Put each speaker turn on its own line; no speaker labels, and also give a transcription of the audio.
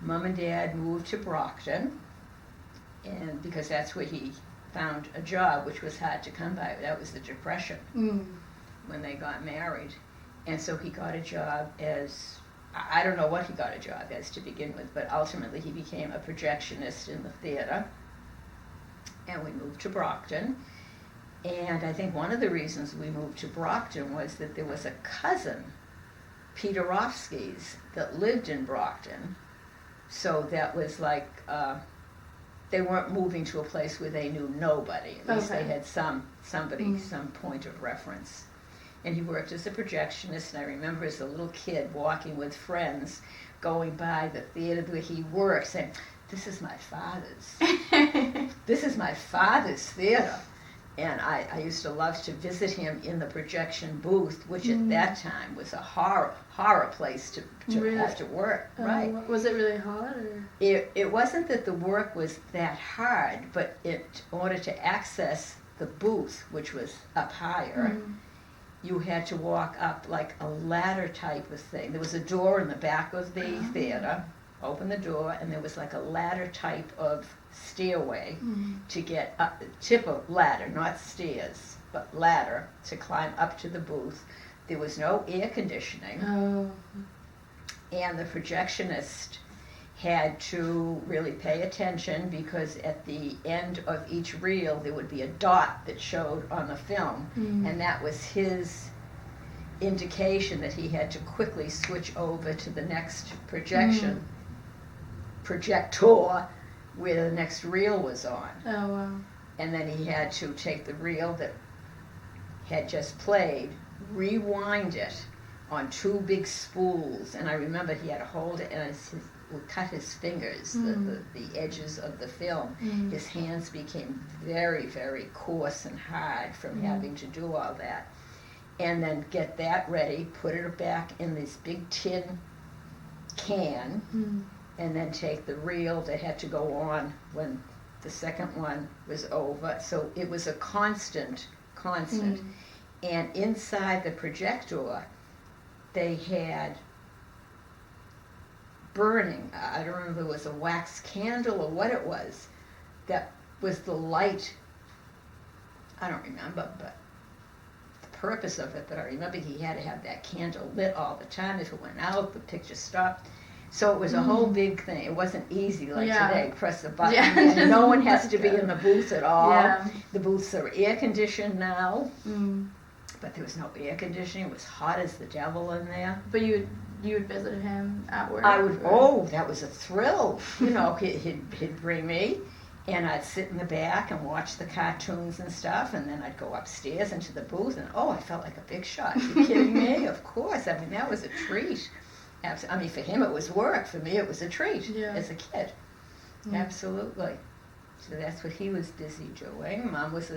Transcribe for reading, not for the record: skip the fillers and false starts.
Mom and Dad moved to Brockton, and because that's where he found a job, which was hard to come by. That was the Depression when they got married. And so he got a job as, I don't know what he got a job as to begin with, but ultimately he became a projectionist in the theater. And we moved to Brockton. And I think one of the reasons we moved to Brockton was that there was a cousin, Peterovsky's, that lived in Brockton. So that was like, they weren't moving to a place where they knew nobody. At least they had somebody, some point of reference. And he worked as a projectionist, and I remember as a little kid walking with friends, going by the theater where he worked, saying, "This is my father's. This is my father's theater." And I used to love to visit him in the projection booth, which at that time was a horror place to really? Have to work. Right.
Was it really hard? Or?
It wasn't that the work was that hard, but in order to access the booth, which was up higher, you had to walk up like a ladder type of thing. There was a door in the back of the theater, open the door, and there was like a ladder type of stairway to get up, tip of ladder, not stairs, but ladder to climb up to the booth. There was no air conditioning. And the projectionist had to really pay attention because at the end of each reel there would be a dot that showed on the film, and that was his indication that he had to quickly switch over to the next projector where the next reel was on.
Oh, wow.
And then he had to take the reel that had just played, rewind it on two big spools, and I remember he had to hold it and would cut his fingers, the edges of the film. His hands became very, very coarse and hard from having to do all that. And then get that ready, put it back in this big tin can, and then take the reel that had to go on when the second one was over. So it was a constant. And inside the projector, they had burning, I don't remember if it was a wax candle or what it was, that was the light, I don't remember, but the purpose of it, but I remember he had to have that candle lit all the time. If it went out, the picture stopped. So it was a whole big thing. It wasn't easy like today, press a button, and no one has to be in the booth at all. The booths are air conditioned now, but there was no air conditioning. It was hot as the devil in there.
But you would visit him at work?
I would. Oh, that was a thrill. You know, he'd bring me, and I'd sit in the back and watch the cartoons and stuff, and then I'd go upstairs into the booth, and I felt like a big shot. Are you kidding me? Of course. I mean, that was a treat. I mean, for him it was work. For me it was a treat as a kid. Absolutely. So that's what he was busy doing. Mom was a